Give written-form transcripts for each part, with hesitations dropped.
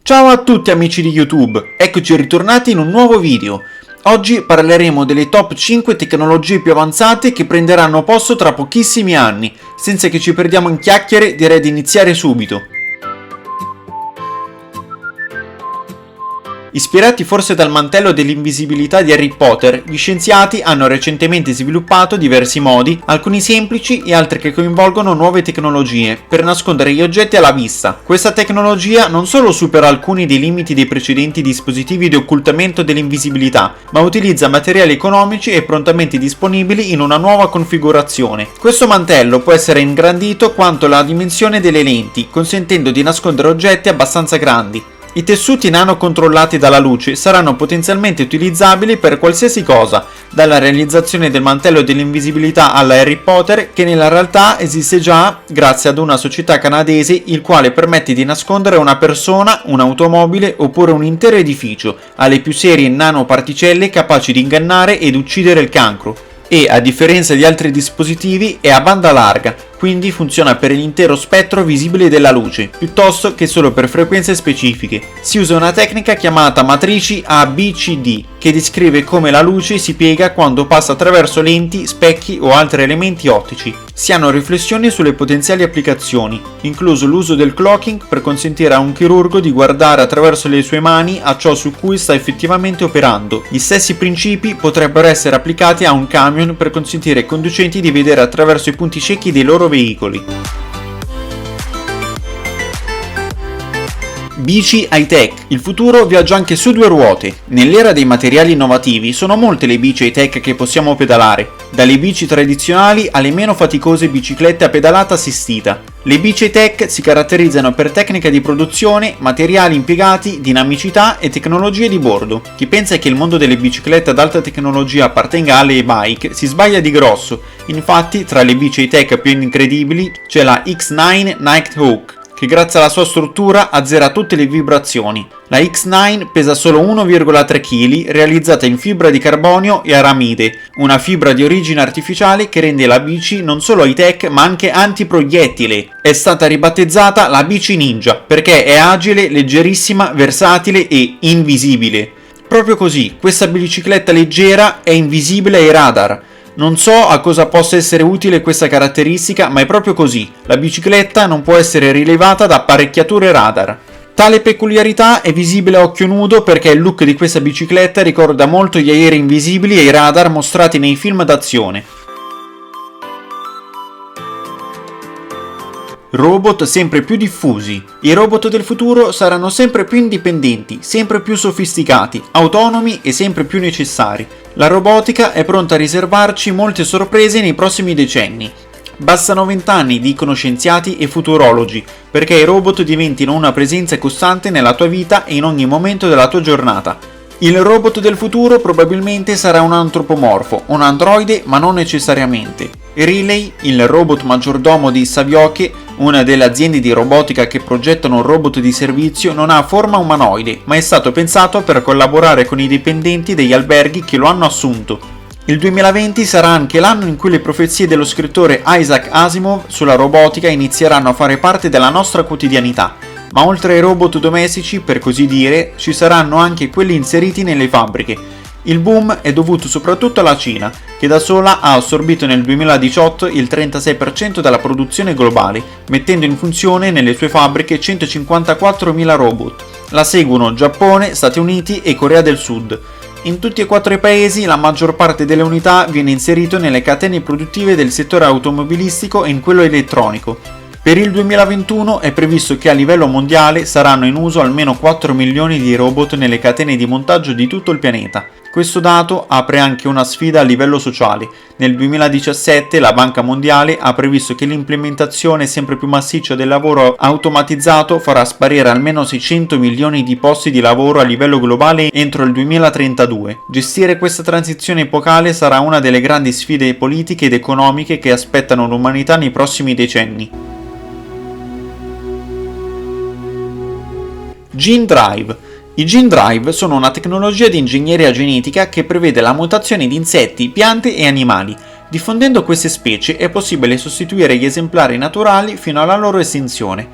Ciao a tutti amici di YouTube, eccoci ritornati in un nuovo video. Oggi parleremo delle top 5 tecnologie più avanzate che prenderanno posto tra pochissimi anni. Senza che ci perdiamo in chiacchiere, direi di iniziare subito. Ispirati forse dal mantello dell'invisibilità di Harry Potter, gli scienziati hanno recentemente sviluppato diversi modi, alcuni semplici e altri che coinvolgono nuove tecnologie, per nascondere gli oggetti alla vista. Questa tecnologia non solo supera alcuni dei limiti dei precedenti dispositivi di occultamento dell'invisibilità, ma utilizza materiali economici e prontamente disponibili in una nuova configurazione. Questo mantello può essere ingrandito quanto la dimensione delle lenti, consentendo di nascondere oggetti abbastanza grandi. I tessuti nano controllati dalla luce saranno potenzialmente utilizzabili per qualsiasi cosa, dalla realizzazione del mantello dell'invisibilità alla Harry Potter, che nella realtà esiste già grazie ad una società canadese il quale permette di nascondere una persona, un'automobile oppure un intero edificio, alle più serie nanoparticelle capaci di ingannare ed uccidere il cancro. E, a differenza di altri dispositivi, è a banda larga, quindi funziona per l'intero spettro visibile della luce, piuttosto che solo per frequenze specifiche. Si usa una tecnica chiamata matrici ABCD, che descrive come la luce si piega quando passa attraverso lenti, specchi o altri elementi ottici. Si hanno riflessioni sulle potenziali applicazioni, incluso l'uso del cloaking per consentire a un chirurgo di guardare attraverso le sue mani a ciò su cui sta effettivamente operando. Gli stessi principi potrebbero essere applicati a un camion per consentire ai conducenti di vedere attraverso i punti ciechi dei loro veicoli. Bici high-tech. Il futuro viaggia anche su due ruote. Nell'era dei materiali innovativi sono molte le bici high-tech che possiamo pedalare, dalle bici tradizionali alle meno faticose biciclette a pedalata assistita. Le bici high-tech si caratterizzano per tecnica di produzione, materiali impiegati, dinamicità e tecnologie di bordo. Chi pensa che il mondo delle biciclette ad alta tecnologia appartenga alle e-bike si sbaglia di grosso. Infatti, tra le bici high-tech più incredibili c'è la X9 Nighthawk, che grazie alla sua struttura azzera tutte le vibrazioni. La X9 pesa solo 1,3 kg, realizzata in fibra di carbonio e aramide, una fibra di origine artificiale che rende la bici non solo high-tech ma anche antiproiettile. È stata ribattezzata la bici ninja perché è agile, leggerissima, versatile e invisibile. Proprio così, questa bicicletta leggera è invisibile ai radar. Non so a cosa possa essere utile questa caratteristica, ma è proprio così. La bicicletta non può essere rilevata da apparecchiature radar. Tale peculiarità è visibile a occhio nudo perché il look di questa bicicletta ricorda molto gli aerei invisibili e i radar mostrati nei film d'azione. Robot sempre più diffusi. I robot del futuro saranno sempre più indipendenti, sempre più sofisticati, autonomi e sempre più necessari. La robotica è pronta a riservarci molte sorprese nei prossimi decenni. Bastano 20 anni, dicono scienziati e futurologi, perché i robot diventino una presenza costante nella tua vita e in ogni momento della tua giornata. Il robot del futuro probabilmente sarà un antropomorfo, un androide, ma non necessariamente. Relay, il robot maggiordomo di Savioke, una delle aziende di robotica che progettano un robot di servizio, non ha forma umanoide, ma è stato pensato per collaborare con i dipendenti degli alberghi che lo hanno assunto. Il 2020 sarà anche l'anno in cui le profezie dello scrittore Isaac Asimov sulla robotica inizieranno a fare parte della nostra quotidianità. Ma oltre ai robot domestici, per così dire, ci saranno anche quelli inseriti nelle fabbriche. Il boom è dovuto soprattutto alla Cina, che da sola ha assorbito nel 2018 il 36% della produzione globale, mettendo in funzione nelle sue fabbriche 154.000 robot. La seguono Giappone, Stati Uniti e Corea del Sud. In tutti e 4 i paesi la maggior parte delle unità viene inserito nelle catene produttive del settore automobilistico e in quello elettronico. Per il 2021 è previsto che a livello mondiale saranno in uso almeno 4 milioni di robot nelle catene di montaggio di tutto il pianeta. Questo dato apre anche una sfida a livello sociale. Nel 2017 la Banca Mondiale ha previsto che l'implementazione sempre più massiccia del lavoro automatizzato farà sparire almeno 600 milioni di posti di lavoro a livello globale entro il 2032. Gestire questa transizione epocale sarà una delle grandi sfide politiche ed economiche che aspettano l'umanità nei prossimi decenni. Gene Drive. I Gene Drive sono una tecnologia di ingegneria genetica che prevede la mutazione di insetti, piante e animali. Diffondendo queste specie è possibile sostituire gli esemplari naturali fino alla loro estinzione.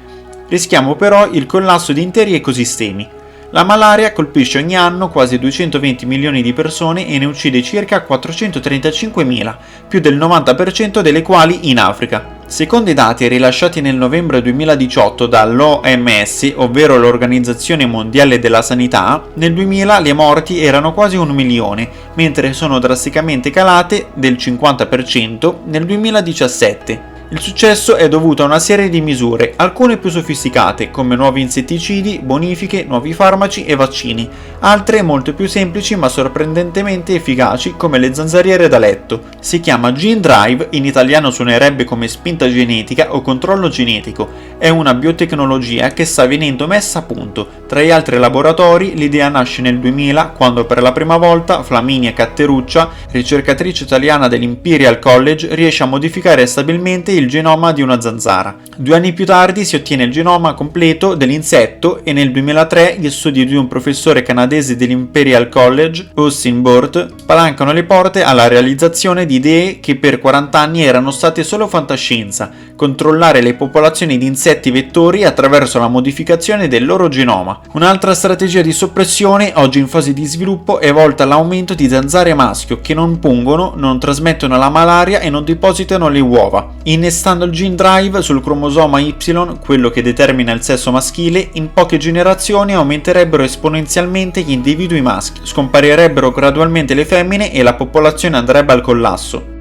Rischiamo però il collasso di interi ecosistemi. La malaria colpisce ogni anno quasi 220 milioni di persone e ne uccide circa 435.000, più del 90% delle quali in Africa. Secondo i dati rilasciati nel novembre 2018 dall'OMS, ovvero l'Organizzazione Mondiale della Sanità, nel 2000 le morti erano quasi 1 milione, mentre sono drasticamente calate del 50% nel 2017. Il successo è dovuto a una serie di misure, alcune più sofisticate, come nuovi insetticidi, bonifiche, nuovi farmaci e vaccini, altre molto più semplici ma sorprendentemente efficaci, come le zanzariere da letto. Si chiama Gene Drive, in italiano suonerebbe come spinta genetica o controllo genetico. È una biotecnologia che sta venendo messa a punto. Tra gli altri laboratori, l'idea nasce nel 2000, quando per la prima volta Flaminia Catteruccia, ricercatrice italiana dell'Imperial College, riesce a modificare stabilmente il genoma di una zanzara. 2 anni più tardi si ottiene il genoma completo dell'insetto e nel 2003 gli studi di un professore canadese dell'Imperial College, Austin Burt, spalancano le porte alla realizzazione di idee che per 40 anni erano state solo fantascienza: controllare le popolazioni di insetti vettori attraverso la modificazione del loro genoma. Un'altra strategia di soppressione, oggi in fase di sviluppo, è volta all'aumento di zanzare maschio che non pungono, non trasmettono la malaria e non depositano le uova. Innestando il Gene Drive sul cromosoma Y, quello che determina il sesso maschile, in poche generazioni aumenterebbero esponenzialmente gli individui maschi, scomparirebbero gradualmente le femmine e la popolazione andrebbe al collasso.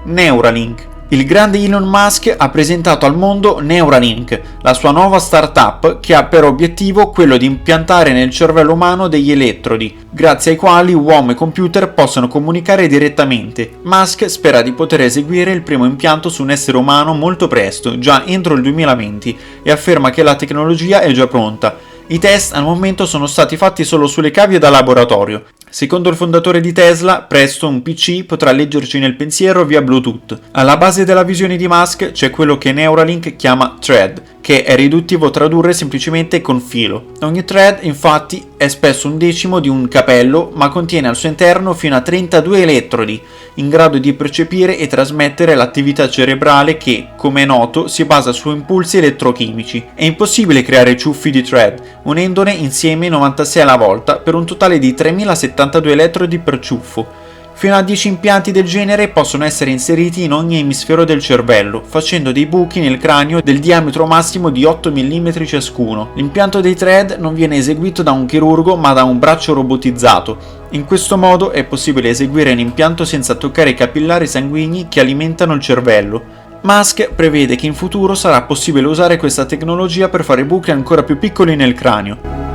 Neuralink. Il grande Elon Musk ha presentato al mondo Neuralink, la sua nuova startup che ha per obiettivo quello di impiantare nel cervello umano degli elettrodi, grazie ai quali uomo e computer possono comunicare direttamente. Musk spera di poter eseguire il primo impianto su un essere umano molto presto, già entro il 2020, e afferma che la tecnologia è già pronta. I test al momento sono stati fatti solo sulle cavie da laboratorio. Secondo il fondatore di Tesla, presto un PC potrà leggerci nel pensiero via Bluetooth. Alla base della visione di Musk c'è quello che Neuralink chiama thread, che è riduttivo tradurre semplicemente con filo. Ogni thread, infatti, è spesso un decimo di un capello, ma contiene al suo interno fino a 32 elettrodi, in grado di percepire e trasmettere l'attività cerebrale che, come è noto, si basa su impulsi elettrochimici. È impossibile creare ciuffi di thread, unendone insieme 96 alla volta, per un totale di 3072 elettrodi per ciuffo. Fino a 10 impianti del genere possono essere inseriti in ogni emisfero del cervello, facendo dei buchi nel cranio del diametro massimo di 8 mm ciascuno. L'impianto dei thread non viene eseguito da un chirurgo ma da un braccio robotizzato. In questo modo è possibile eseguire un impianto senza toccare i capillari sanguigni che alimentano il cervello. Musk prevede che in futuro sarà possibile usare questa tecnologia per fare buchi ancora più piccoli nel cranio.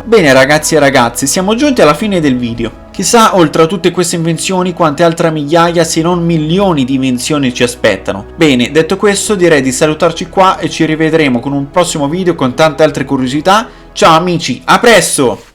Bene ragazzi e ragazze, siamo giunti alla fine del video. Chissà, oltre a tutte queste invenzioni, quante altre migliaia se non milioni di invenzioni ci aspettano. Bene, detto questo direi di salutarci qua e ci rivedremo con un prossimo video con tante altre curiosità. Ciao amici, a presto!